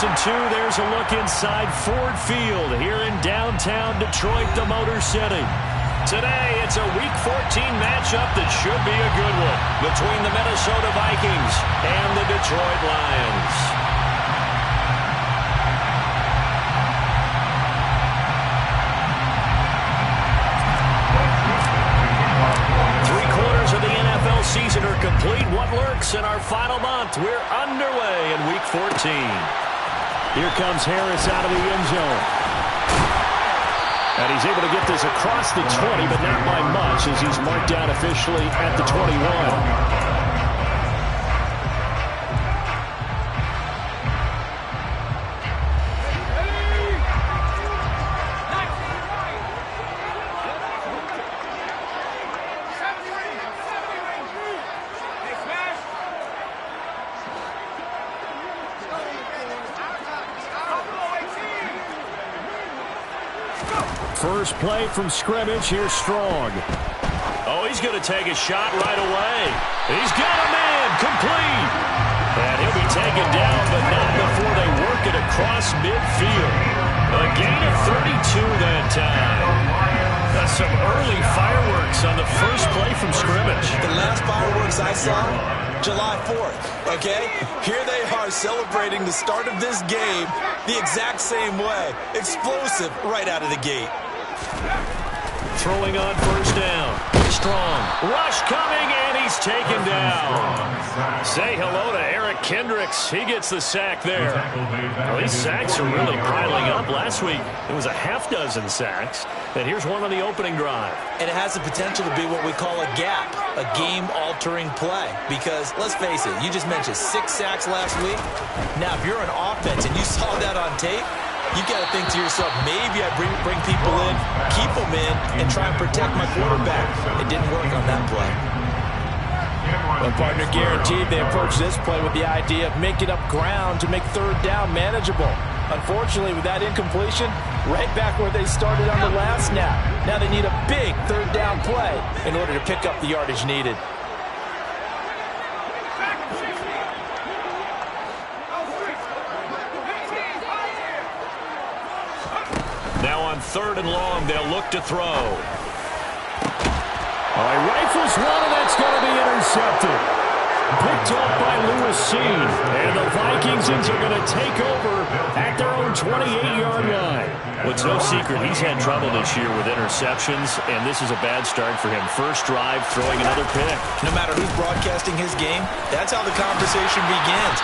and 2, there's a look inside Ford Field here in downtown Detroit, the Motor City. Today, it's a Week 14 matchup that should be a good one between the Minnesota Vikings and the Detroit Lions. Three-quarters of the NFL season are complete. What lurks in our final month? We're underway in Week 14. Here comes Harris out of the end zone. And he's able to get this across the 20, but not by much as he's marked down officially at the 21. First play from scrimmage. Here's Strong. Oh, he's going to take a shot right away. He's got a man complete. And he'll be taken down, but not before they work it across midfield. A gain of 32 that time. That's some early fireworks on the first play from scrimmage. The last fireworks I saw, July 4th, okay? Here they are celebrating the start of this game the exact same way. Explosive right out of the gate. Throwing on first down. Strong. Rush coming, and he's taken down. Say hello to Eric Kendricks. He gets the sack there. Well, these sacks are really piling up. Last week, it was a half-dozen sacks. And here's one on the opening drive. And it has the potential to be what we call a gap, a game-altering play. Because, let's face it, you just mentioned 6 sacks last week. Now, if you're an offense and you saw that on tape, you got to think to yourself, maybe I bring people in, keep them in, and try and protect my quarterback. It didn't work on that play. Well, partner, guaranteed they approach this play with the idea of making up ground to make third down manageable. Unfortunately, with that incompletion, right back where they started on the last snap. Now they need a big third down play in order to pick up the yardage needed. Now on 3rd and long, they'll look to throw. Oh, he rifles one, and that's going to be intercepted. Picked up by Lewis Seen. And the Vikings are going to take over at their own 28-yard line. Well, it's no secret he's had trouble this year with interceptions, and this is a bad start for him. First drive, throwing another pick. No matter who's broadcasting his game, that's how the conversation begins.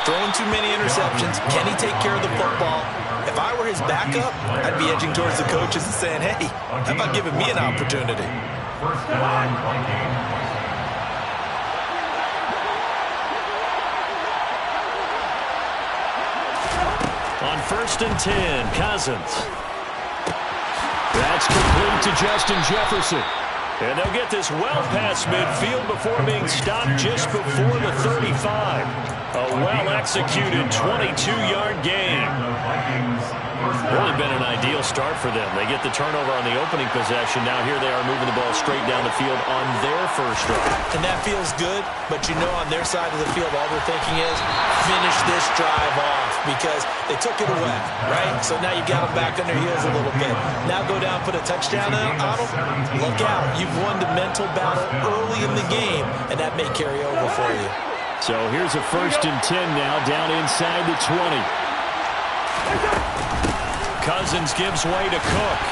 Throwing too many interceptions. Can he take care of the football? If I were his backup, I'd be edging towards the coaches and saying, hey, how about giving me an opportunity? On 1st and 10, Cousins. That's complete to Justin Jefferson. And they'll get this well past midfield before being stopped just before the 35. A well-executed 22-yard gain. Really been an ideal start for them. They get the turnover on the opening possession. Now here they are moving the ball straight down the field on their first drive. And that feels good, but you know on their side of the field, all they're thinking is finish this drive off because they took it away, right? So now you got them back on their heels a little bit. Now go down, put a touchdown on them. Look out. You've won the mental battle early in the game, and that may carry over for you. So here's a 1st and 10 now, down inside the 20. Cousins gives way to Cook.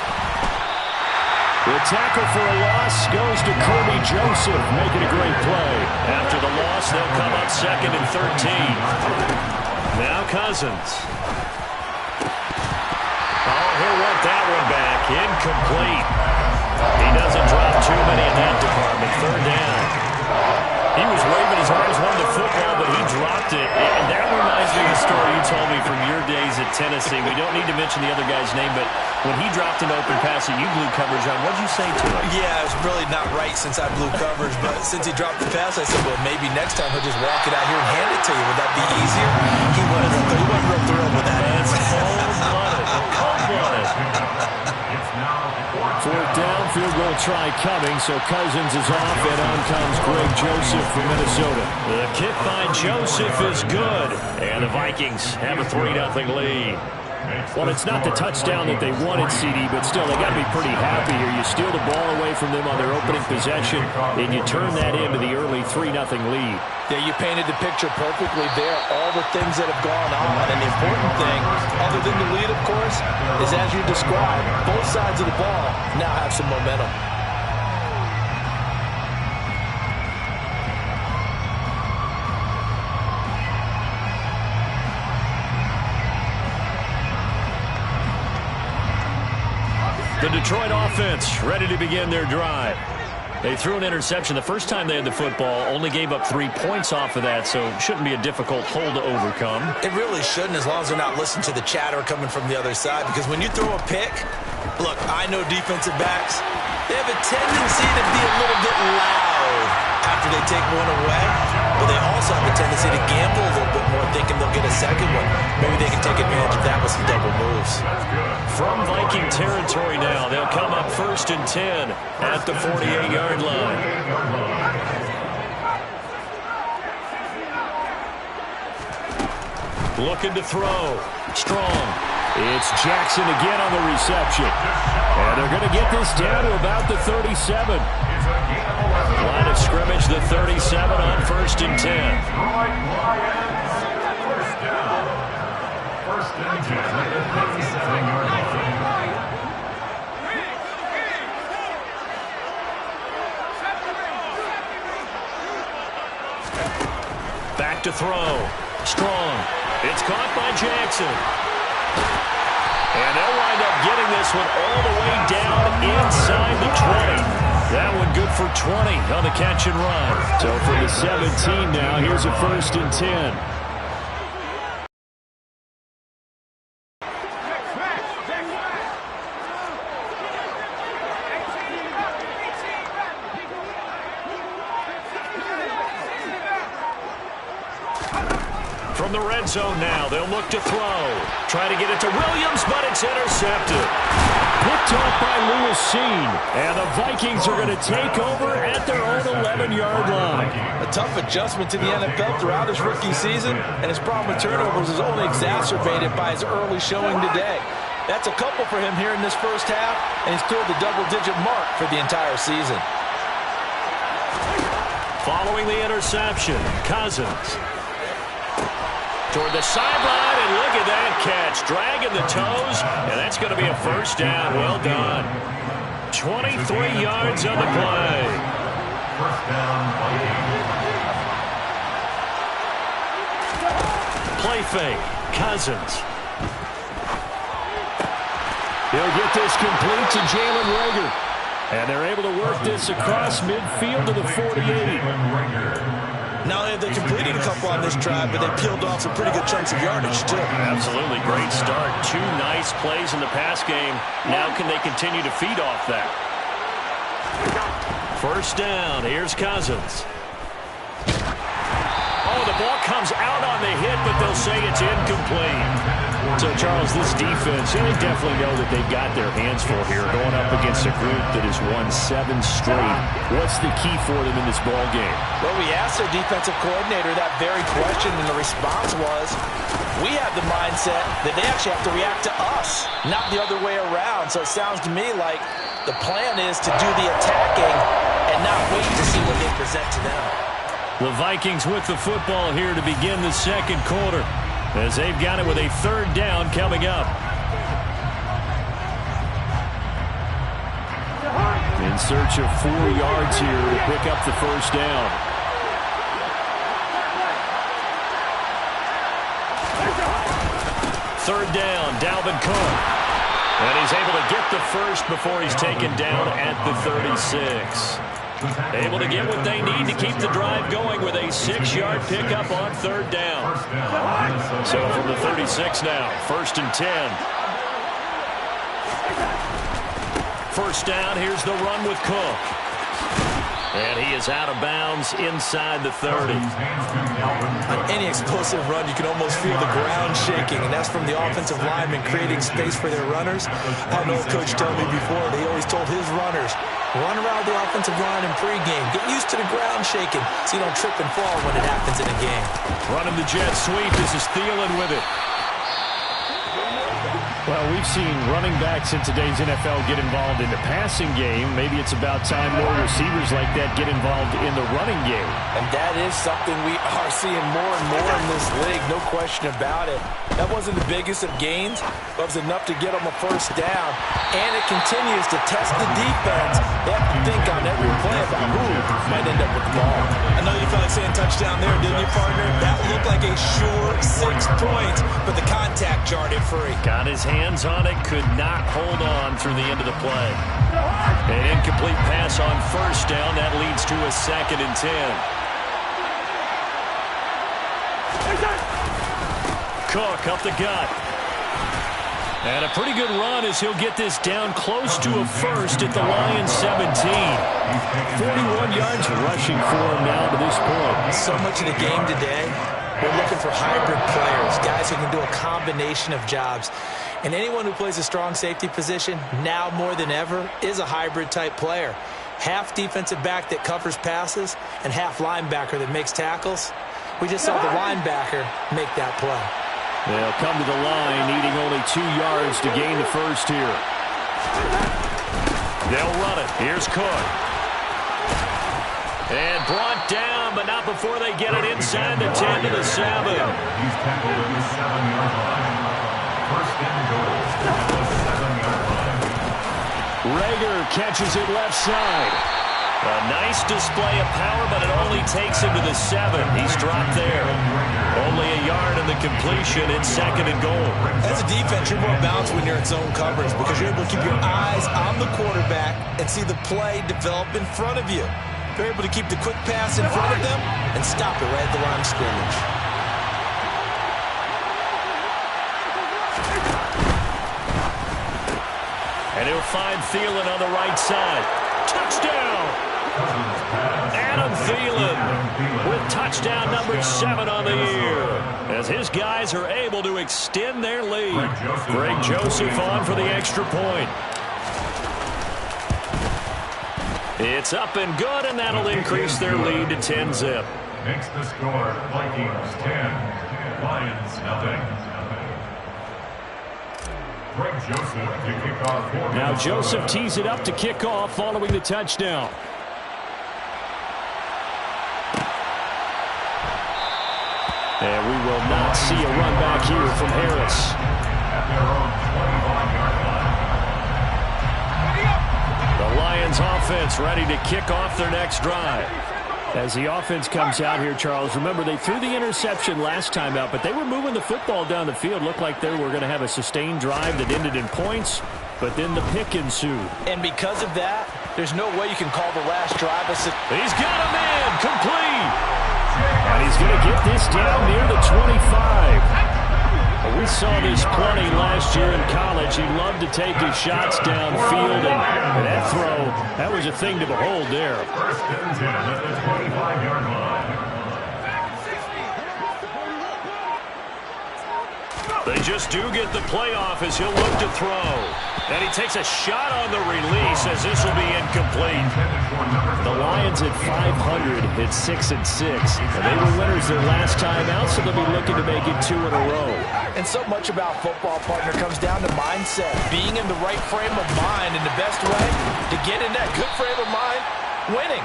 The tackle for a loss goes to Kirby Joseph, making a great play. After the loss, they'll come up 2nd and 13. Now Cousins. Oh, he'll want that one back. Incomplete. He doesn't drop too many in that department. 3rd down. He was waving his arms, wanted the football, but he dropped it. And that reminds me of the story you told me from your days at Tennessee. We don't need to mention the other guy's name, but when he dropped an open pass that you blew coverage on, what did you say to him? Yeah, it was really not right since I blew coverage, but since he dropped the pass, I said, well, maybe next time he'll just walk it out here and hand it to you. Would that be easier? He wasn't real thrilled with that answer. Cold-blooded. 4th down, field goal try coming, so Cousins is off, and on comes Greg Joseph from Minnesota. The kick by Joseph is good, and the Vikings have a 3-0 lead. Well, it's not the touchdown that they wanted, CD, but still, they got to be pretty happy here. You steal the ball away from them on their opening possession, and you turn that into the early 3-0 lead. Yeah, you painted the picture perfectly there. All the things that have gone on, and the important thing, other than the lead, of course, is as you described, both sides of the ball now have some momentum. The Detroit offense ready to begin their drive. They threw an interception the first time they had the football, only gave up 3 points off of that, so it shouldn't be a difficult hole to overcome. It really shouldn't, as long as they're not listening to the chatter coming from the other side, because when you throw a pick, look, I know defensive backs, they have a tendency to be a little bit loud after they take one away, but they also have a tendency to gamble a little bit more, thinking they'll get a second one. Maybe they can take advantage of that with some double moves. From Viking territory now, they'll come up 1st and 10 at the 48-yard line. Looking to throw. Strong. It's Jackson again on the reception. And they're going to get this down to about the 37. Line of scrimmage, the 37 on 1st and 10. Back to throw. Strong. It's caught by Jackson. And they'll wind up getting this one all the way down inside the 20. That one good for 20 on the catch and run. So for the 17 now, here's a 1st and 10. From the red zone now, they'll look to throw. Try to get it to Williams, but it's intercepted. Picked off by Lewis Seen. And the Vikings are going to take over at their own 11-yard line. A tough adjustment to the NFL throughout his rookie season, and his problem with turnovers is only exacerbated by his early showing today. That's a couple for him here in this first half, and he's cleared the double-digit mark for the entire season. Following the interception, Cousins. Toward the sideline, and look at that catch. Dragging the toes, and that's going to be a 1st down. Well done. 23 yards on the play. Play fake. Cousins. He'll get this complete to Jalen Reagor. And they're able to work this across midfield to the 48. Not only have they completed a couple on this drive, but they peeled off some pretty good chunks of yardage, too. Absolutely. Great start. 2 nice plays in the pass game. Now can they continue to feed off that? 1st down. Here's Cousins. Oh, the ball comes out on the hit, but they'll say it's incomplete. So, Charles, this defense, they definitely know that they've got their hands full here, going up against a group that has won 7 straight. What's the key for them in this ball game? Well, we asked their defensive coordinator that very question, and the response was, we have the mindset that they actually have to react to us, not the other way around. So it sounds to me like the plan is to do the attacking and not wait to see what they present to them. The Vikings with the football here to begin the 2nd quarter, as they've got it with a 3rd down coming up. In search of 4 yards here to pick up the 1st down. Third down, Dalvin Cook. And he's able to get the first before he's taken down at the 36. Able to get what they need to keep the drive going with a 6-yard pickup on 3rd down. So from the 36 now, 1st and 10. 1st down, here's the run with Cook. And he is out of bounds inside the 30. On any explosive run, you can almost feel the ground shaking, and that's from the offensive linemen creating space for their runners. I had an old coach tell me before, they always told his runners, Run around the offensive line in pregame. Get used to the ground shaking so you don't trip and fall when it happens in a game. Running the jet sweep. This is Thielen with it. Well, we've seen running backs in today's NFL get involved in the passing game. Maybe it's about time more receivers like that get involved in the running game. And that is something we are seeing more and more in this league, no question about it. That wasn't the biggest of gains, but it was enough to get them a first down. And it continues to test the defense. They have to think on every play about who might end up with the ball. I know you felt like saying touchdown there, didn't you, partner? That looked like a sure 6 points, but the contact jarred it free. Got his hands on it, could not hold on through the end of the play. An incomplete pass on first down. That leads to a 2nd and 10. Cook up the gut. And a pretty good run as he'll get this down close to a first at the Lions 17. 41 yards rushing for him now to this point. So much of the game today, we're looking for hybrid players, guys who can do a combination of jobs. And anyone who plays a strong safety position, now more than ever, is a hybrid-type player. Half defensive back that covers passes and half linebacker that makes tackles. We just saw the linebacker make that play. They'll come to the line, needing only 2 yards to gain the first here. They'll run it. Here's Cook. And brought down, but not before they get it inside the 10 to the 7. He's tackled at the 7-yard line. First and goal. Rager catches it left side. A nice display of power, but it only takes him to the 7. He's dropped there. Only a yard in the completion. It's 2nd and goal. As a defense, you're more balanced when you're in zone coverage because you're able to keep your eyes on the quarterback and see the play develop in front of you. You're able to keep the quick pass in front of them and stop it right at the line of scrimmage. And he'll find Thielen on the right side. Touchdown! Adam Thielen with touchdown number 7 on the year as his guys are able to extend their lead. Greg Joseph on for the extra point. It's up and good, and that'll increase their lead to 10-zip. Makes the score Vikings 10, Lions nothing. Greg Joseph to kick off. Now Joseph tees it up to kick off following the touchdown. And we will not see a run back here from Harris. At their own 25-yard line. The Lions offense ready to kick off their next drive. As the offense comes out here, Charles, remember they threw the interception last time out, but they were moving the football down the field. Looked like they were going to have a sustained drive that ended in points, but then the pick ensued. And because of that, there's no way you can call the last drive a... He's got a man, complete. And he's going to get this down near the 25. We saw this plenty last year in college. He loved to take his shots downfield, and that throw, that was a thing to behold there. First and 10 at the 25-yard line. They just do get the playoff as he'll look to throw. And he takes a shot on the release as this will be incomplete. The Lions at 500 at 6-6. And they were winners their last time out, so they'll be looking to make it 2 in a row. And so much about football, partner, comes down to mindset. Being in the right frame of mind, and the best way to get in that good frame of mind, winning.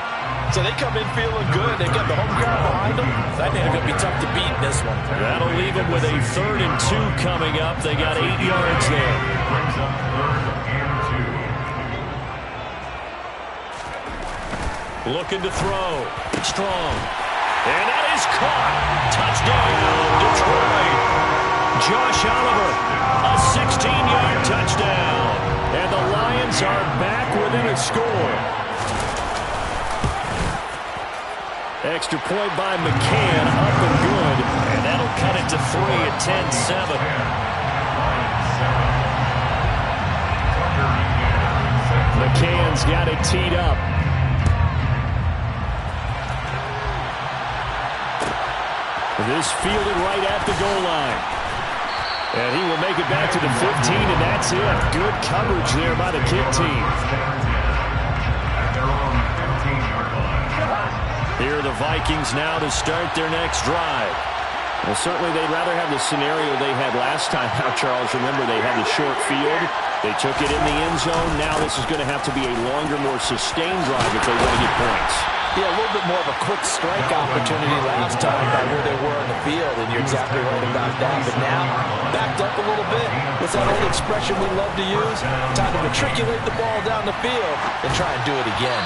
So they come in feeling good. They've got the home crowd behind them. I think they're going to be tough to beat in this one. That'll leave them with a 3rd and 2 coming up. They got 8 yards there. Brings up 3rd and 2. Looking to throw. Strong. And that is caught. Touchdown, Detroit. Josh Oliver, a 16-yard touchdown. And the Lions are back within a score. Extra point by McCann, up and good. And that'll cut it to 3 at 10-7. McCann's got it teed up. This fielded right at the goal line. And he will make it back to the 15, and that's it. Good coverage there by the kick team. Here are the Vikings now to start their next drive. Well, certainly they'd rather have the scenario they had last time out, Charles. Remember, they had the short field. They took it in the end zone. Now this is going to have to be a longer, more sustained drive if they want to get points. Yeah, a little bit more of a quick strike opportunity last time by where they were in the field, and you're exactly right about that. But now, backed up a little bit. What's that old expression we love to use? Time to matriculate the ball down the field and try and do it again.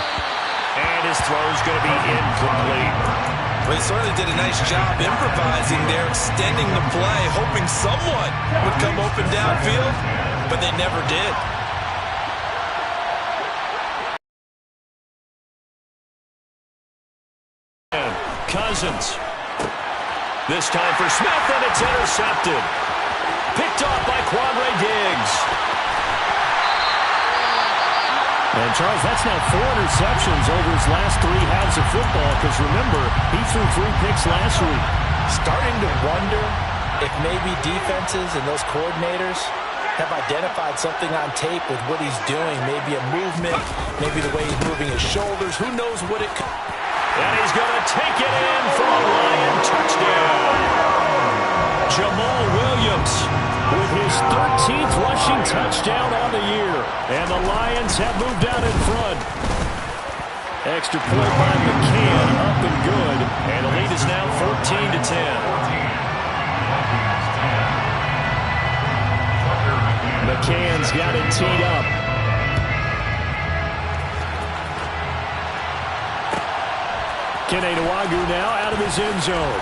And his throw's going to be incomplete. Well, he certainly did a nice job improvising there, extending the play, hoping someone would come open downfield, but they never did. Cousins. This time for Smith, and it's intercepted. Picked off by Quandre Diggs. And, Charles, that's now 4 interceptions over his last 3 halves of football, because, remember, he threw 3 picks last week. Starting to wonder if maybe defenses and those coordinators have identified something on tape with what he's doing. Maybe a movement, maybe the way he's moving his shoulders. Who knows what it could... And he's going to take it in for a Lion touchdown. Jamal Williams with his 13th rushing touchdown on the year. And the Lions have moved out in front. Extra point by McCann, up and good. And the lead is now 14-10. McCann's got it teed up. Kenewagu now out of his end zone.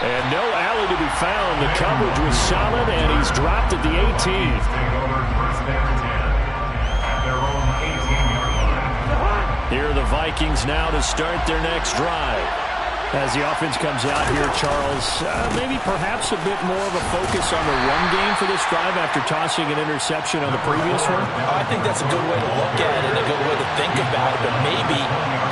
And no alley to be found. The coverage was solid, and he's dropped at the 18. Here are the Vikings now to start their next drive. As the offense comes out here, Charles, maybe perhaps a bit more of a focus on the run game for this drive after tossing an interception on the previous one? I think that's a good way to look at it, a good way to think about it, but maybe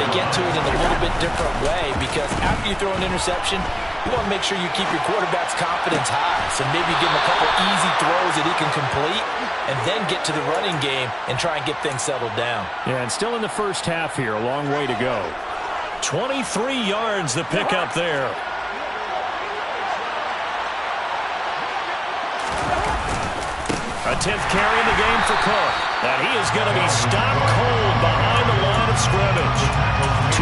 they get to it in a little bit different way, because after you throw an interception, you want to make sure you keep your quarterback's confidence high. So maybe give him a couple easy throws that he can complete and then get to the running game and try and get things settled down. Yeah, and still in the first half here, a long way to go. 23 yards the pickup there. A 10th carry in the game for Cook. And he is going to be stopped cold behind the line of scrimmage.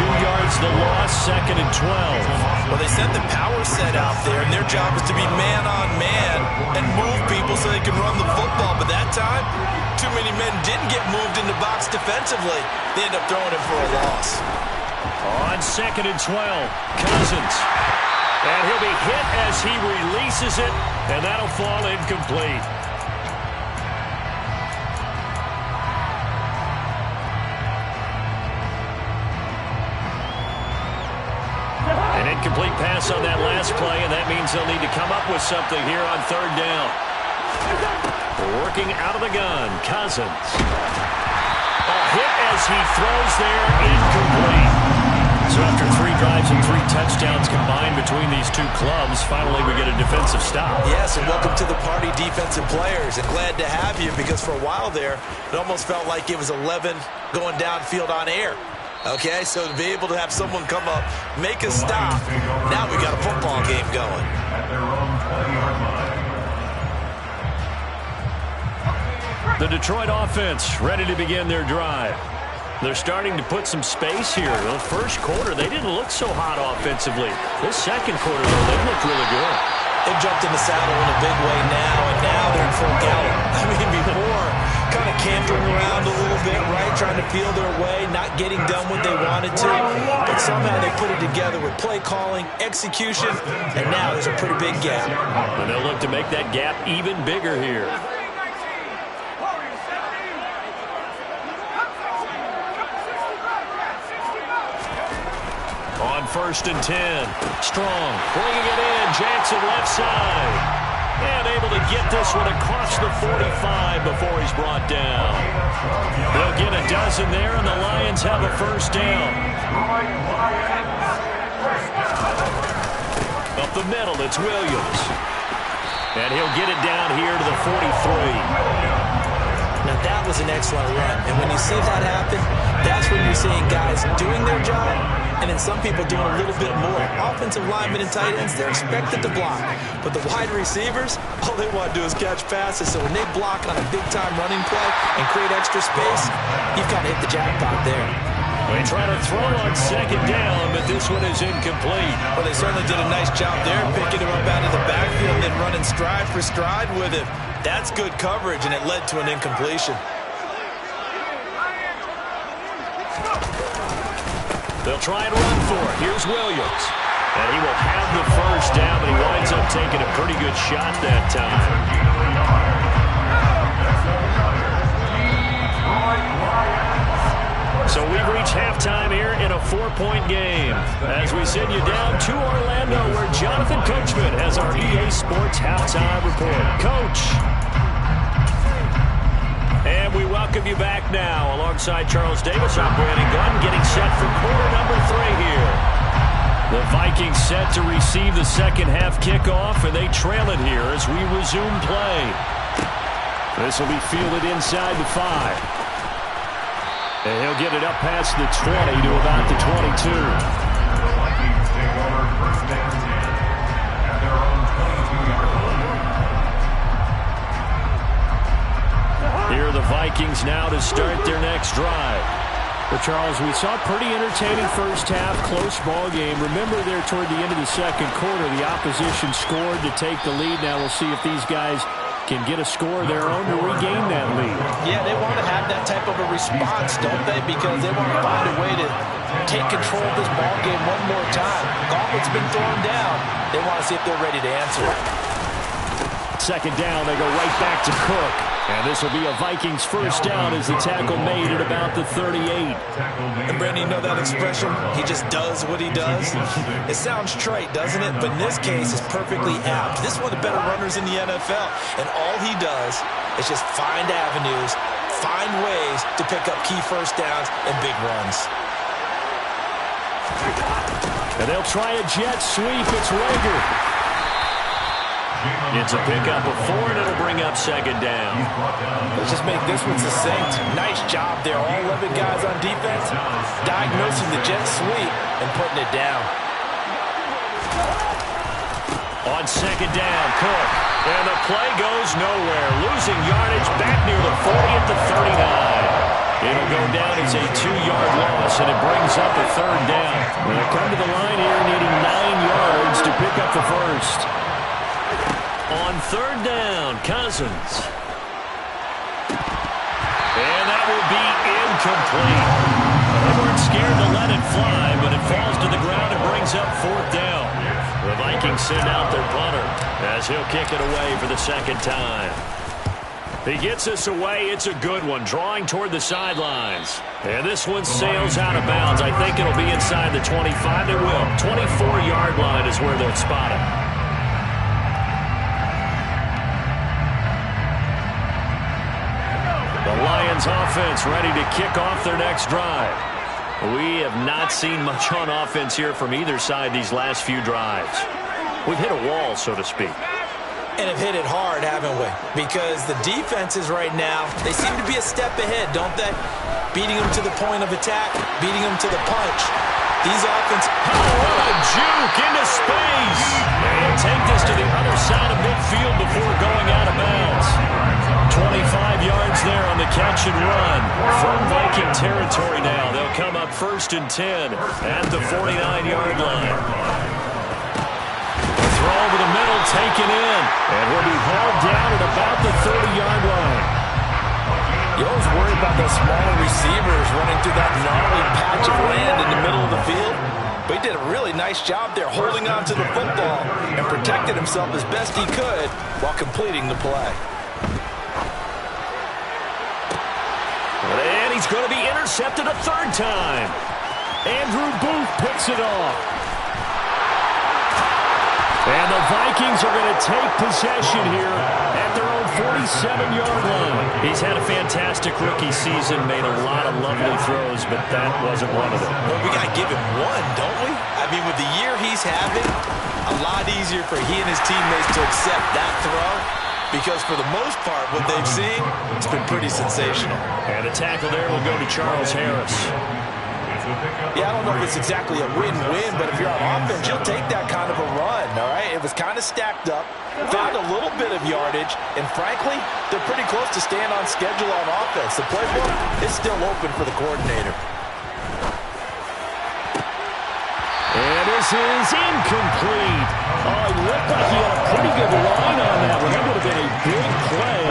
2 yards the loss, 2nd and 12. Well, they sent the power set out there, and their job is to be man-on-man and move people so they can run the football. But that time, too many men didn't get moved in the box defensively. They end up throwing him for a loss. On 2nd and 12, Cousins. And he'll be hit as he releases it, and that'll fall incomplete. An incomplete pass on that last play, and that means they'll need to come up with something here on 3rd down. Working out of the gun, Cousins. A hit as he throws there, incomplete. So after 3 drives and 3 touchdowns combined between these two clubs, finally we get a defensive stop. Yes, and welcome to the party, defensive players. And glad to have you, because for a while there, it almost felt like it was 11 going downfield on air. Okay, so to be able to have someone come up, make a stop, now we got a football game going. The Detroit offense ready to begin their drive. They're starting to put some space here. The first quarter, they didn't look so hot offensively. This second quarter, though, they looked really good. They jumped in the saddle in a big way now, and now they're in full gallop. I mean, before, kind of cantering around a little bit, right, trying to feel their way, not getting done what they wanted to. But somehow they put it together with play calling, execution, and now there's a pretty big gap. And they'll look to make that gap even bigger here. On 1st and 10, Strong bringing it in, Jackson left side. And able to get this one across the 45 before he's brought down. They'll get a dozen there, and the Lions have a 1st down. Up the middle, it's Williams. And he'll get it down here to the 43. Now, that was an excellent run. And when you see that happen, that's when you're seeing guys doing their job and then some people doing a little bit more. Offensive linemen and tight ends, they're expected to block. But the wide receivers, all they want to do is catch passes. So when they block on a big-time running play and create extra space, you've got to hit the jackpot there. They try to throw on second down, but this one is incomplete. Well, they certainly did a nice job there, picking him up out of the backfield and then running stride for stride with him. That's good coverage, and it led to an incompletion. They'll try and run for it. Here's Williams. And he will have the first down, but he winds up taking a pretty good shot that time. So we've reached halftime here in a 4-point game as we send you down to Orlando where Jonathan Coachman has our EA Sports halftime report. Coach. And we welcome you back now alongside Charles Davis. I'm Brandon Gunn getting set for quarter number 3 here. The Vikings set to receive the second half kickoff, and they trail it here as we resume play. This will be fielded inside the 5. And he'll get it up past the 20 to about the 22. The Vikings take over first and 10 at their own 22-yard line. Here are the Vikings now to start their next drive. Well, Charles, we saw a pretty entertaining first half, close ball game. Remember there toward the end of the second quarter, the opposition scored to take the lead. Now we'll see if these guys can get a score of their own to regain that lead. Yeah, they want to have that type of a response, don't they? Because they want to find a way to take control of this ball game one more time. Gauntlet's been thrown down. They want to see if they're ready to answer it. Second down, they go right back to Cook. And this will be a Vikings first down as the tackle made at about the 38. And Brandon, you know that expression? He just does what he does. It sounds trite, doesn't it? But in this case, it's perfectly apt. This is one of the better runners in the NFL. And all he does is just find avenues, find ways to pick up key first downs and big runs. And they'll try a jet sweep. It's Rager. It's a pickup of 4, and it'll bring up second down. Let's just make this one succinct. Nice job there. All 11 guys on defense diagnosing the jet sweep and putting it down. On second down, Cook. And the play goes nowhere. Losing yardage back near the 40 at the 39. It'll go down as a 2-yard loss, and it brings up a third down. They'll come to the line here needing 9 yards to pick up the first. On third down, Cousins. And that will be incomplete. They weren't scared to let it fly, but it falls to the ground and brings up fourth down. The Vikings send out their punter as he'll kick it away for the second time. He gets us away. It's a good one, drawing toward the sidelines. And this one sails out of bounds. I think it'll be inside the 25. It will. 24-yard line is where they'll spot it. The Lions offense ready to kick off their next drive. We have not seen much on offense here from either side these last few drives. We've hit a wall, so to speak. And have hit it hard, haven't we? Because the defenses right now, they seem to be a step ahead, don't they? Beating them to the point of attack, beating them to the punch. These offense... Oh, what a juke into space! And take this to the other side of midfield before going out of bounds. 25 yards there on the catch and run. From Viking territory now. They'll come up first and 10 at the 49-yard line. The throw over the middle taken in. And will be hauled down at about the 30-yard line. You always worry about those smaller receivers running through that gnarly patch of land in the middle of the field. But he did a really nice job there holding on to the football and protected himself as best he could while completing the play. And he's going to be intercepted a third time. Andrew Booth picks it off. And the Vikings are going to take possession here at their own 47-yard line. He's had a fantastic rookie season, made a lot of lovely throws, but that wasn't one of them. Well, we got to give him one, don't we? I mean, with the year he's having, a lot easier for he and his teammates to accept that throw because for the most part, what they've seen, it's been pretty sensational. And a tackle there will go to Charles Harris. Yeah, I don't know if it's exactly a win-win, but if you're on offense, you'll take that kind of a run, all right? It was kind of stacked up, found a little bit of yardage, and frankly, they're pretty close to staying on schedule on offense. The playbook is still open for the coordinator. And this is incomplete. Oh, it looked like he had a pretty good line on that one. That would have been a big play,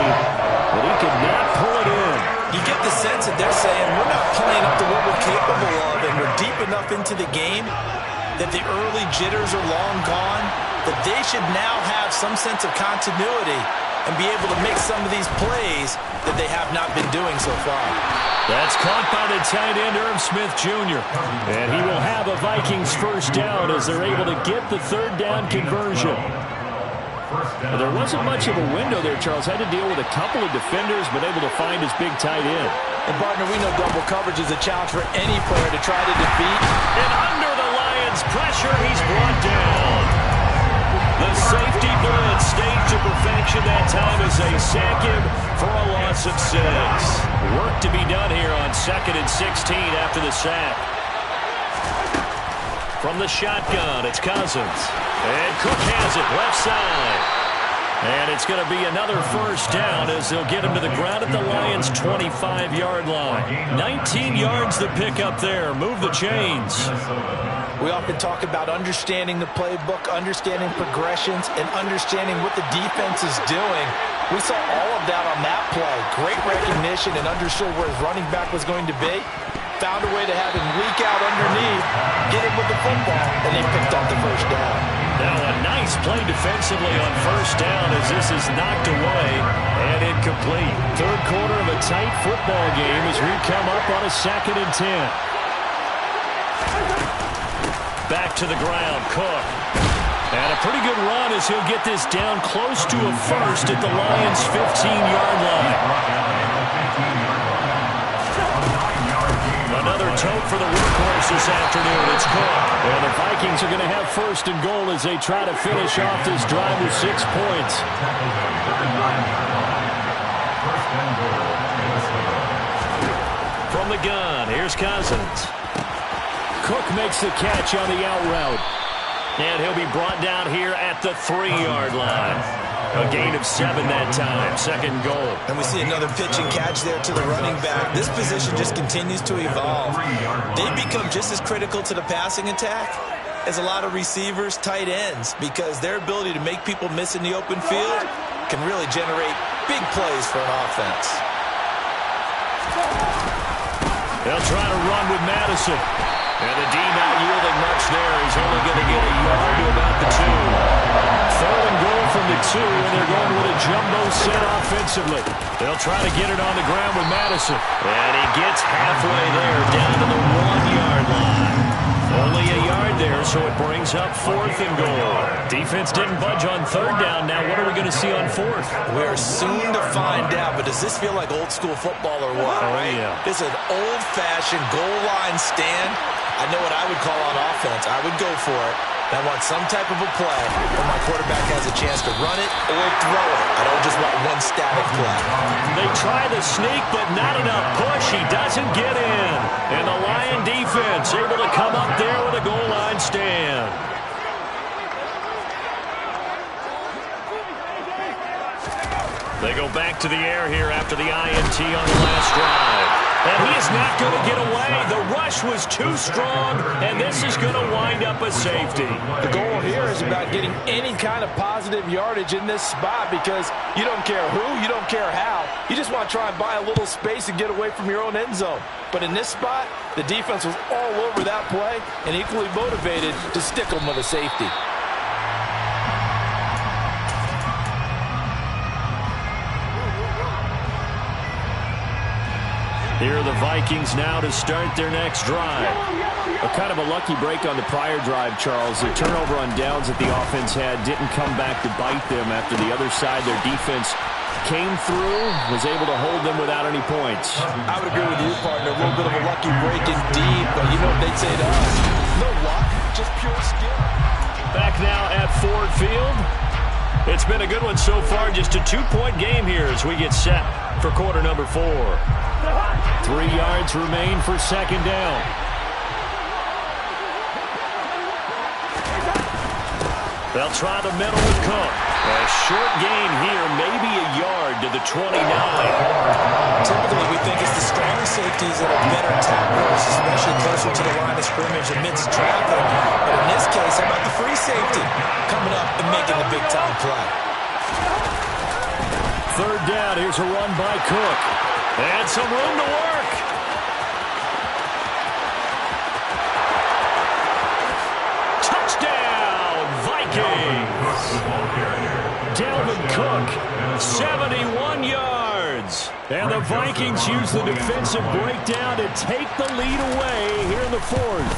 but he could not pull it in. You get the sense that they're saying we're not playing up to what we're capable of, and we're deep enough into the game that the early jitters are long gone, that they should now have some sense of continuity and be able to make some of these plays that they have not been doing so far. That's caught by the tight end, Irv Smith Jr. And he will have a Vikings first down as they're able to get the third down conversion. Well, there wasn't much of a window there, Charles. Had to deal with a couple of defenders, but able to find his big tight end. And, partner, we know double coverage is a challenge for any player to try to defeat. And under the Lions' pressure, he's brought down. The safety blitz staged to perfection that time as they sack him for a loss of 6. Work to be done here on 2nd and 16 after the sack. From the shotgun, it's Cousins. And Cook has it left side. And it's going to be another first down as they'll get him to the ground at the Lions' 25-yard line. 19 yards to pick up there. Move the chains. We often talk about understanding the playbook, understanding progressions, and understanding what the defense is doing. We saw all of that on that play. Great recognition and understood where his running back was going to be. Found a way to have him leak out underneath, get him with the football, and he picked up the first down. Now a nice play defensively on first down as this is knocked away and incomplete. Third quarter of a tight football game as we come up on a 2nd and 10. Back to the ground, Cook. And a pretty good run as he'll get this down close to a first at the Lions' 15-yard line. Another tote for the workhorse this afternoon. It's Cook. And the Vikings are going to have first and goal as they try to finish off this drive with 6 points. From the gun, here's Cousins. Cook makes the catch on the out route. And he'll be brought down here at the 3-yard line. A gain of 7 that time. 2nd and goal. And we see another pitch and catch there to the running back. This position just continues to evolve. They become just as critical to the passing attack as a lot of receivers, tight ends, because their ability to make people miss in the open field can really generate big plays for an offense. They'll try to run with Madison. And the D not yielding much there. He's only going to get a yard to about the 2. 3rd and goal from the 2, and they're going with a jumbo set offensively. They'll try to get it on the ground with Madison. And he gets halfway there, down to the 1-yard line. Only a yard there, so it brings up 4th and goal. Defense didn't budge on 3rd down. Now what are we going to see on 4th? We're soon to find out, but does this feel like old school football or what? Oh, yeah. This is an old-fashioned goal line stand. I know what I would call on offense. I would go for it. I want some type of a play where my quarterback has a chance to run it or throw it. I don't just want one static play. They try the sneak, but not enough push. He doesn't get in. And the Lion defense able to come up there with a goal line stand. They go back to the air here after the INT on the last drive. And he is not going to get away. The rush was too strong, and this is going to wind up a safety. The goal here is about getting any kind of positive yardage in this spot because you don't care who, you don't care how. You just want to try and buy a little space and get away from your own end zone. But in this spot, the defense was all over that play and equally motivated to stick them with a safety. Here are the Vikings now to start their next drive. A kind of a lucky break on the prior drive, Charles. The turnover on downs that the offense had didn't come back to bite them after the other side. Their defense came through, was able to hold them without any points. I would agree with you, partner. A little bit of a lucky break indeed, but you know what they'd say to us. No luck, just pure skill. Back now at Ford Field. It's been a good one so far. Just a 2-point game here as we get set for quarter number 4. 3 yards remain for second down. They'll try the middle with Cook. A short gain here, maybe a yard to the 29. Typically, we think it's the stronger safeties that are better tacklers, especially closer to the line of scrimmage amidst traffic. But in this case, how about the free safety coming up and making the big-time play? Third down. Here's a run by Cook. And some room to work. Touchdown, Vikings. Dalvin Cook, 71 yards. And the Vikings use the defensive breakdown to take the lead away here in the 4th.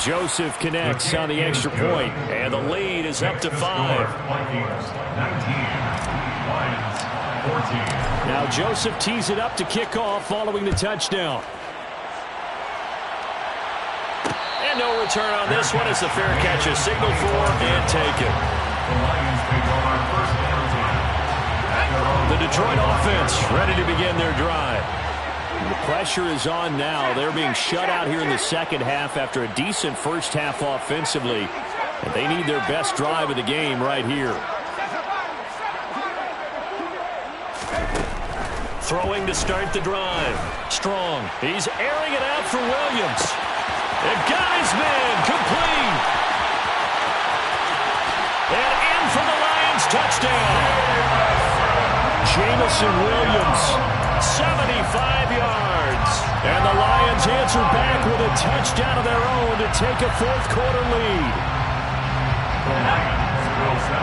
Joseph connects on the extra point, and the lead is up to 5. Now Joseph tees it up to kick off following the touchdown. And no return on this one as the fair catch is signaled for and taken. The Detroit offense ready to begin their drive. The pressure is on now. They're being shut out here in the second half after a decent first half offensively. And they need their best drive of the game right here. Throwing to start the drive. Strong. He's airing it out for Williams. And got his man complete. And in for the Lions touchdown. Jamison Williams, 75 yards. And the Lions answer back with a touchdown of their own to take a fourth-quarter lead.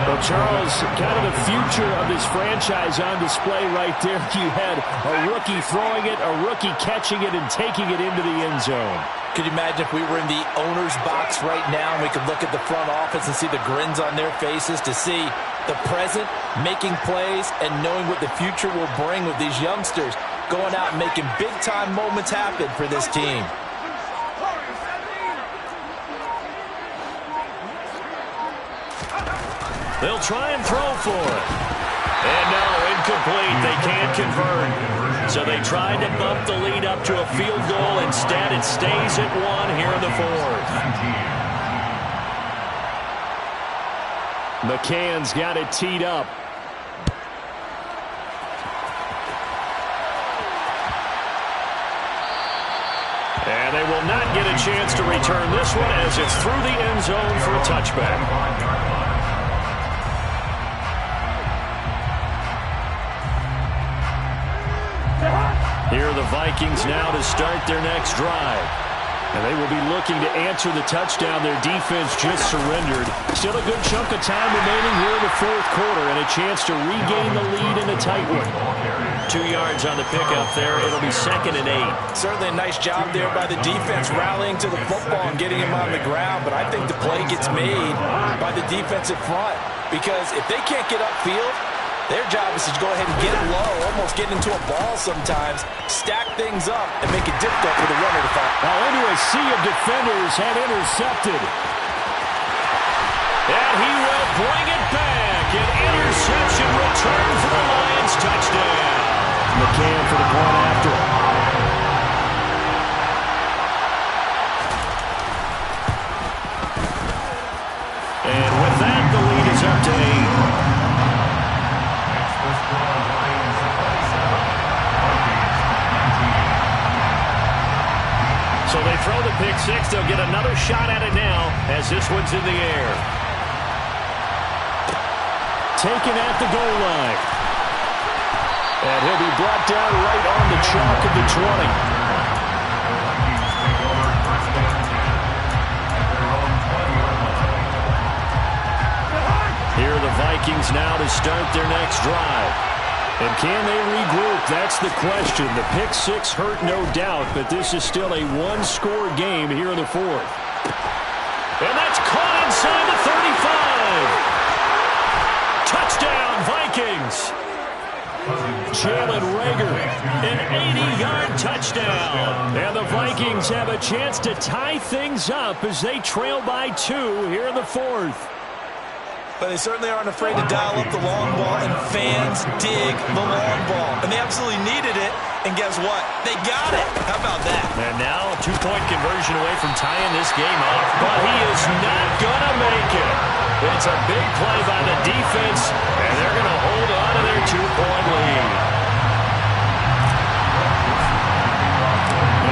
Well, Charles, kind of the future of this franchise on display right there. You had a rookie throwing it, a rookie catching it, and taking it into the end zone. Could you imagine if we were in the owner's box right now and we could look at the front office and see the grins on their faces to see the present, making plays, and knowing what the future will bring with these youngsters going out and making big-time moments happen for this team. They'll try and throw for it. And no, incomplete. They can't convert. So they tried to bump the lead up to a field goal. Instead, it stays at 1 here in the 4th. McCann's got it teed up. And they will not get a chance to return this one as it's through the end zone for a touchback. Here are the Vikings now to start their next drive. And they will be looking to answer the touchdown their defense just surrendered. Still a good chunk of time remaining here in the fourth quarter and a chance to regain the lead in a tight one. 2 yards on the pickup there. It'll be 2nd and 8. Certainly a nice job there by the defense rallying to the football and getting him on the ground. But I think the play gets made by the defensive front because if they can't get upfield, their job is to go ahead and get low, almost get into a ball sometimes, stack things up, and make it difficult for the runner to find. Now into a sea of defenders had intercepted. And he will bring it back. An interception return for the Lions touchdown. McCann for the point after. And with that, the lead is up to 8. So they throw the pick six. They'll get another shot at it now as this one's in the air. Taken at the goal line. And he'll be brought down right on the chalk of the 20. Here are the Vikings now to start their next drive. And can they regroup? That's the question. The pick six hurt, no doubt, but this is still a one-score game here in the fourth. And that's caught inside the 35. Touchdown, Vikings. Jalen Reagor, an 80-yard touchdown. And the Vikings have a chance to tie things up as they trail by 2 here in the fourth. But they certainly aren't afraid to dial up the long ball, and fans dig the long ball. And they absolutely needed it, and guess what? They got it. How about that? And now a two-point conversion away from tying this game up. But he is not going to make it. It's a big play by the defense, and they're going to hold on to their two-point lead.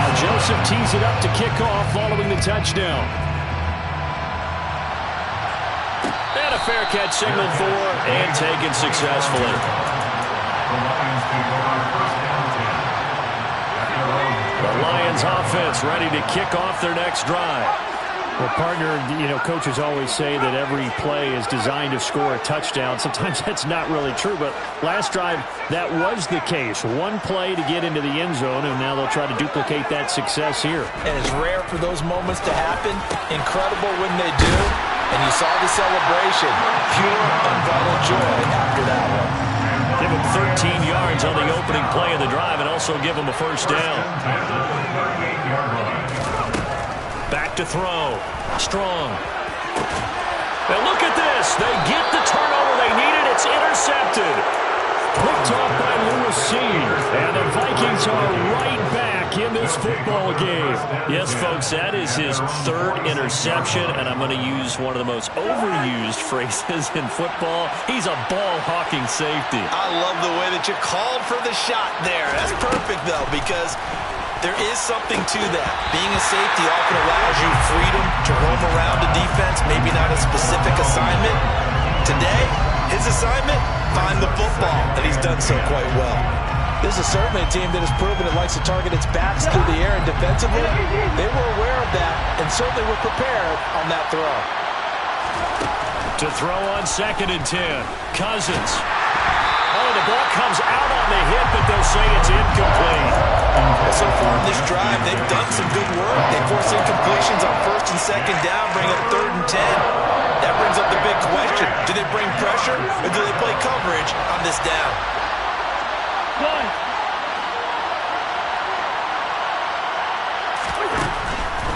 Now Joseph tees it up to kick off following the touchdown. And a fair catch signaled for and taken successfully. The Lions offense ready to kick off their next drive. Well, partner, coaches always say that every play is designed to score a touchdown. Sometimes that's not really true, but last drive, that was the case. One play to get into the end zone, and now they'll try to duplicate that success here. And it's rare for those moments to happen. Incredible when they do. And you saw the celebration. Pure, unbridled joy after that one. Give him 13 yards on the opening play of the drive and also give him a first down. Back to throw. Strong. And look at this. They get the turnover they needed. It's intercepted. Picked off by Lewis. And the Vikings are right back in this football game. Yes, folks, that is his third interception, and I'm going to use one of the most overused phrases in football. He's a ball-hawking safety. I love the way that you called for the shot there. That's perfect, though, because there is something to that. Being a safety often allows you freedom to roam around a defense, maybe not a specific assignment. Today, his assignment, find the football, and he's done so quite well. This is certainly a team that has proven it likes to target its backs through the air, and defensively, they were aware of that and certainly were prepared on that throw. To throw on 2nd and 10. Cousins. Oh, the ball comes out on the hit, but they'll say it's incomplete. Well, so far in this drive, they've done some good work. They force incompletions on 1st and 2nd down, bring up 3rd and 10. That brings up the big question. Do they bring pressure, or do they play coverage on this down?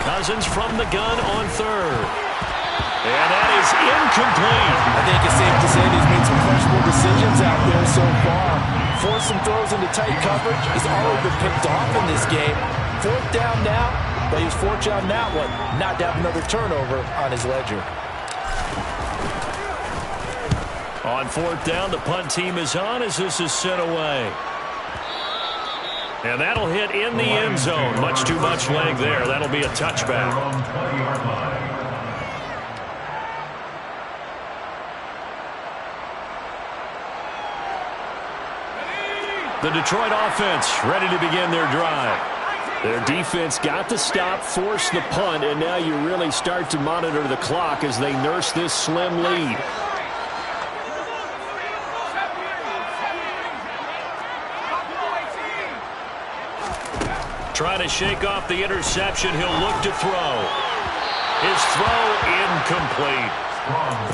Cousins from the gun on 3rd. And that is incomplete. I think it's safe to say that he's made some questionable decisions out there so far. Forced some throws into tight coverage. He's already been picked off in this game. 4th down now, but he was fortunate on that one. Not to have another turnover on his ledger. On 4th down, the punt team is on as this is sent away. And that'll hit in the end zone. Much too much leg there. That'll be a touchback. The Detroit offense ready to begin their drive. Their defense got the stop, forced the punt, and now you really start to monitor the clock as they nurse this slim lead. Trying to shake off the interception. He'll look to throw. His throw incomplete.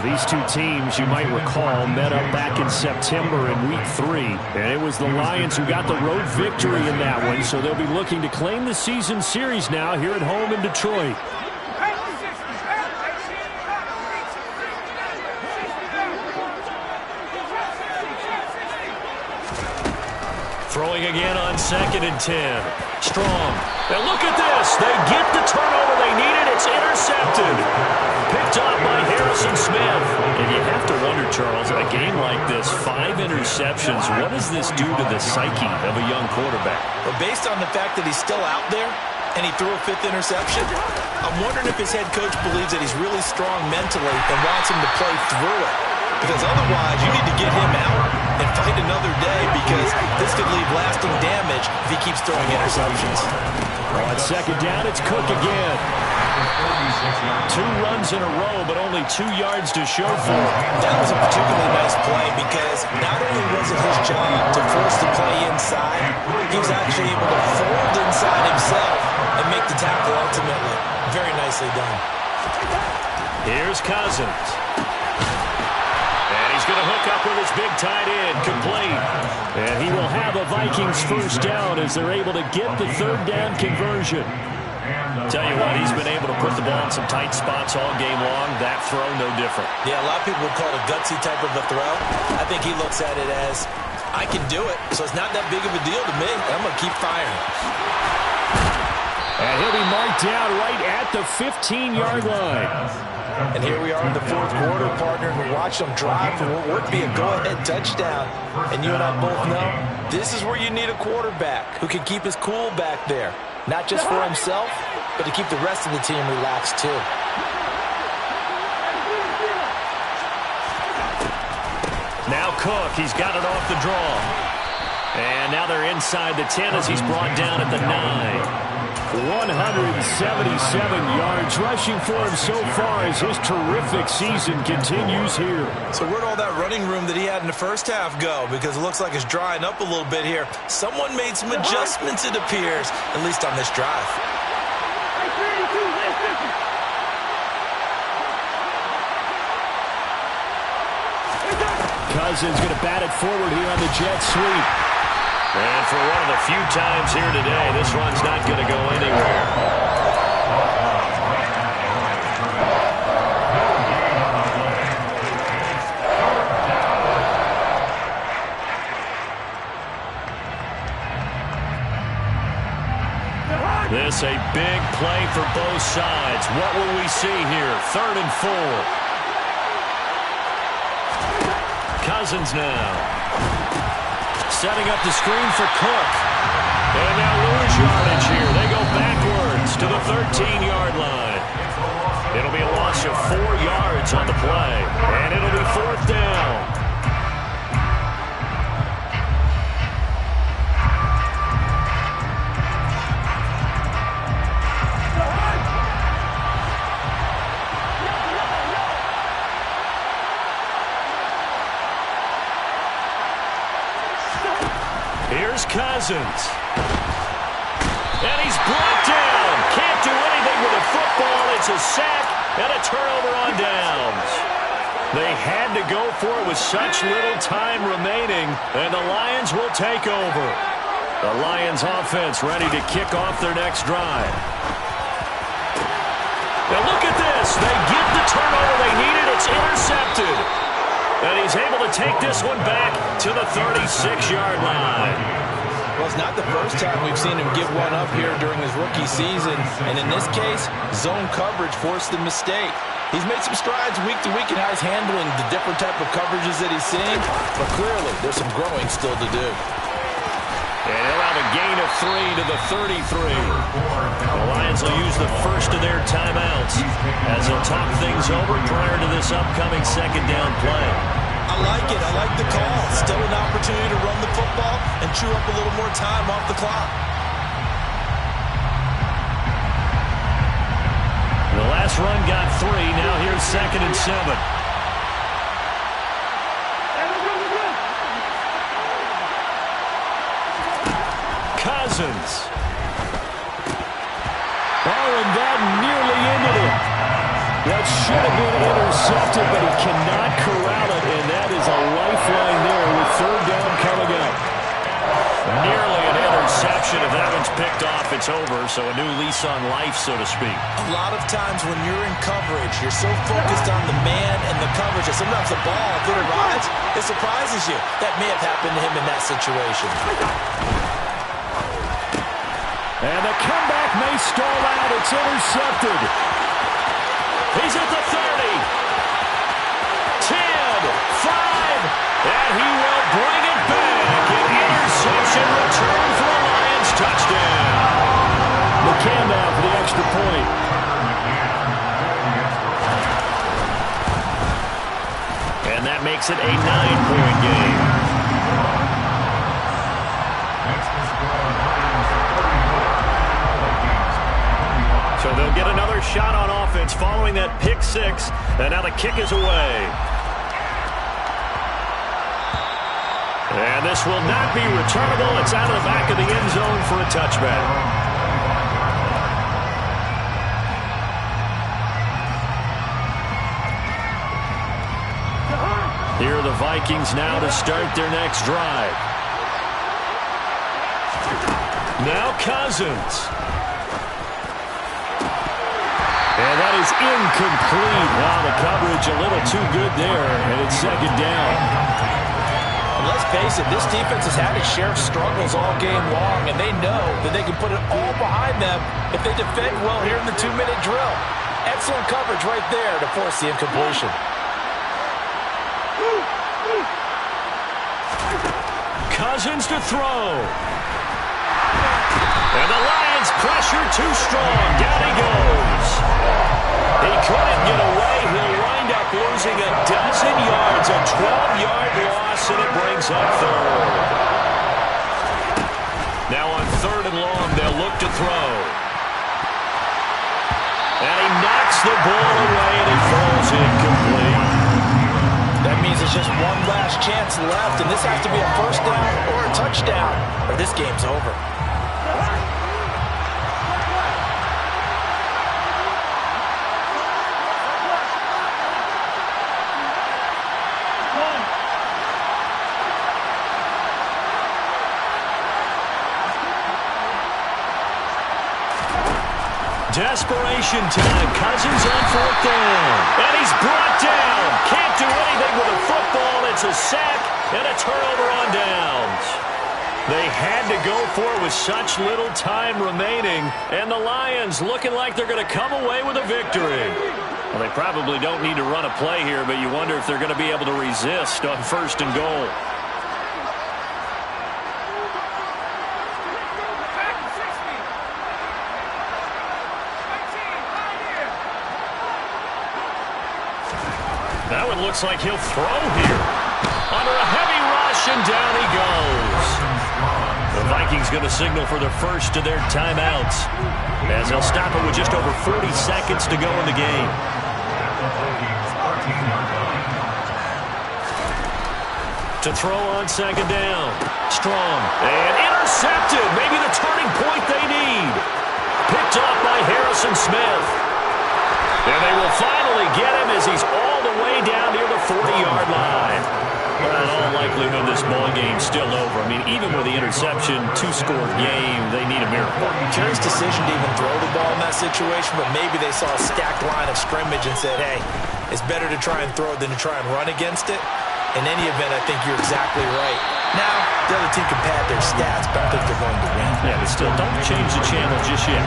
These two teams, you might recall, met up back in September in Week 3. And it was the Lions who got the road victory in that one, so they'll be looking to claim the season series now here at home in Detroit. Throwing again on 2nd and 10. Strong. And look at this. They get the turnover they needed. It's intercepted. Picked up by Harrison Smith. And you have to wonder, Charles, a game like this, 5 interceptions, what does this do to the psyche of a young quarterback? But based on the fact that he's still out there and he threw a 5th interception, I'm wondering if his head coach believes that he's really strong mentally and wants him to play through it. Because otherwise, you need to get him out and fight another day, because this could leave lasting damage if he keeps throwing interceptions. On 2nd down, it's Cook again. 2 runs in a row, but only 2 yards to show for it. That was a particularly nice play, because not only was it his job to force the play inside, he was actually able to fold inside himself and make the tackle ultimately. Very nicely done. Here's Cousins. He's going to hook up with his big tight end, complete. And he will have a Vikings first down as they're able to get the 3rd down conversion. Tell you what, he's been able to put the ball in some tight spots all game long. That throw, no different. Yeah, a lot of people would call it a gutsy type of a throw. I think he looks at it as, I can do it, so it's not that big of a deal to me. I'm going to keep firing. And he'll be marked down right at the 15-yard line. And here we are in the fourth quarter, partner, and we watch them drive for what would be a go-ahead touchdown. And you and I both know this is where you need a quarterback who can keep his cool back there. Not just for himself, but to keep the rest of the team relaxed too. Now Cook, he's got it off the draw. And now they're inside the 10 as he's brought down at the 9. 177 yards rushing for him so far as his terrific season continues here. So where'd all that running room that he had in the first half go? Because it looks like it's drying up a little bit here. Someone made some adjustments, it appears, at least on this drive. Cousins going to bat it forward here on the jet sweep. And for one of the few times here today, this one's not going to go anywhere. This a big play for both sides. What will we see here? 3rd and 4. Cousins now. Setting up the screen for Cook. And now lose yardage here. They go backwards to the 13-yard line. It'll be a loss of 4 yards on the play. And it'll be 4th down. Here's Cousins. And he's brought down. Can't do anything with a football. It's a sack and a turnover on downs. They had to go for it with such little time remaining, and the Lions will take over. The Lions offense ready to kick off their next drive. Now look at this. They get the turnover they needed. It's intercepted. And he's able to take this one back to the 36-yard line. Well, it's not the first time we've seen him give one up here during his rookie season. And in this case, zone coverage forced the mistake. He's made some strides week to week in how he's handling the different type of coverages that he's seeing. But clearly, there's some growing still to do. And he'll have a gain of 3 to the 33. The Lions will use the first of their timeouts as they'll talk things over prior to this upcoming 2nd down play. I like it. I like the call. Still an opportunity to run the football and chew up a little more time off the clock. The last run got 3. Now here's 2nd and 7. Cousins. Oh, and that nearly ended it. That should have been intercepted, but he cannot corral it, and that is a lifeline there with 3rd down coming up. Nearly an interception. If that one's picked off, it's over, so a new lease on life, so to speak. A lot of times when you're in coverage, you're so focused on the man and the coverage that sometimes the ball, if it arrives, it surprises you. That may have happened to him in that situation. And the comeback may stall out. It's intercepted. He's at the 30. 10, 5, and he will bring it back. An interception return for a Lions touchdown. McCann now for the extra point. And that makes it a 9-point game. So they'll get another shot on offense following that pick 6, and now the kick is away. And this will not be returnable. It's out of the back of the end zone for a touchback. Here are the Vikings now to start their next drive. Now Cousins. And that is incomplete. Wow, the coverage a little too good there, and it's second down. Let's face it, this defense has had its share of struggles all game long, and they know that they can put it all behind them if they defend well here in the 2-minute drill. Excellent coverage right there to force the incompletion. Cousins to throw. And the Lions pressure too strong. Down he goes. He couldn't get away. He'll wind up losing a dozen yards. A 12-yard loss, and it brings up third. Now on third and long, they'll look to throw. And he knocks the ball away, and it falls incomplete. That means there's just one last chance left, and this has to be a first down or a touchdown, or this game's over. Desperation time. Cousins on fourth down. And he's brought down. Can't do anything with a football. It's a sack and a turnover on downs. They had to go for it with such little time remaining. And the Lions looking like they're going to come away with a victory. Well, they probably don't need to run a play here, but you wonder if they're going to be able to resist on first and goal. That one looks like he'll throw here. Under a heavy rush, and down he goes. The Vikings going to signal for the first of their timeouts, as they'll stop it with just over 40 seconds to go in the game. To throw on second down. Strong. And intercepted. Maybe the turning point they need. Picked up by Harrison Smith. And they will finally get him as he's all the way down near the 40-yard line. Well, in all likelihood, this ball game's still over. I mean, even with the interception, two-score game, they need a miracle. Curious decision to even throw the ball in that situation, but maybe they saw a stacked line of scrimmage and said, hey, it's better to try and throw than to try and run against it. In any event, I think you're exactly right. Now, the other team can pad their stats, but I think they're going to win. Yeah, but still, don't change the channel just yet.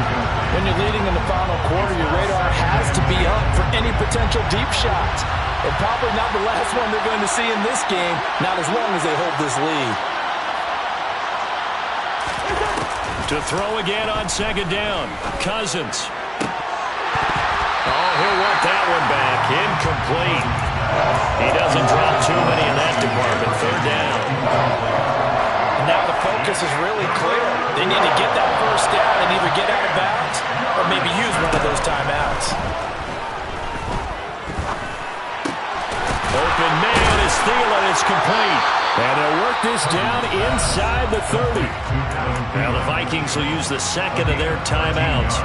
When you're leading in the final quarter, your radar has to be up for any potential deep shots. And probably not the last one they're going to see in this game, not as long as they hold this lead. To throw again on second down. Cousins. Oh, he'll want that one back. Incomplete. He doesn't drop too many in that department. Third down. And now the focus is really clear. They need to get that first down and either get out of bounds or maybe use one of those timeouts. Open man is Thielen. It's complete. And they'll work this down inside the 30. Now the Vikings will use the second of their timeouts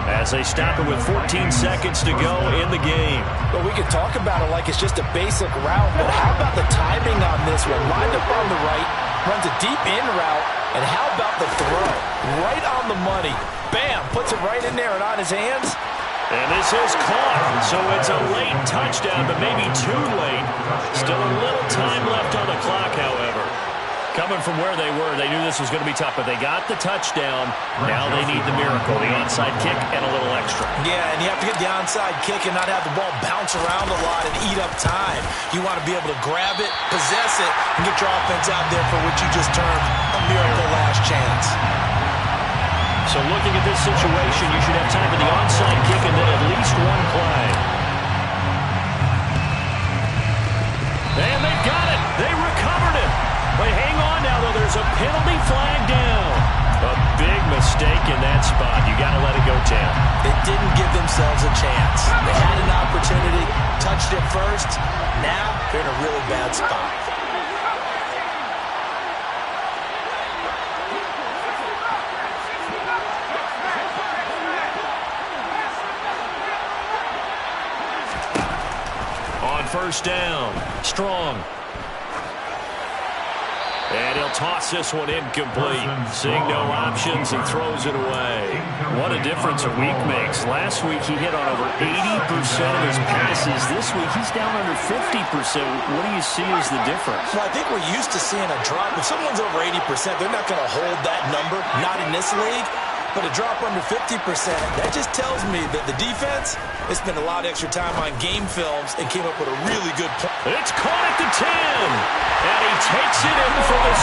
as they stop it with 14 seconds to go in the game. Well, we could talk about it like it's just a basic route, but how about the timing on this one? Lined up on the right, runs a deep in route, and how about the throw? Right on the money. Bam! Puts it right in there and on his hands. And this is caught, so it's a late touchdown, but maybe too late. Still a little time left on the clock, however. Coming from where they were, they knew this was going to be tough, but they got the touchdown. Now they need the miracle, the onside kick and a little extra. Yeah, and you have to get the onside kick and not have the ball bounce around a lot and eat up time. You want to be able to grab it, possess it, and get your offense out there for what you just termed a miracle last chance. So looking at this situation, you should have time for the onside kick and then at least one play. And they've got it. They recovered it. But hang on now, though. There's a penalty flag down. A big mistake in that spot. You got to let it go, Tam. They didn't give themselves a chance. They had an opportunity, touched it first. Now they're in a really bad spot. First down. Strong. And And he'll toss this one incomplete. Seeing no options and throws it away. What a difference a week makes. Last week he hit on over 80% of his passes. This week he's down under 50%. What do you see as the difference? Well, I think we're used to seeing a drop. If someone's over 80%, they're not going to hold that number, not in this league. But a drop under 50%, that just tells me that the defense has spent a lot of extra time on game films and came up with a really good point. It's caught at the 10. And he takes it in for the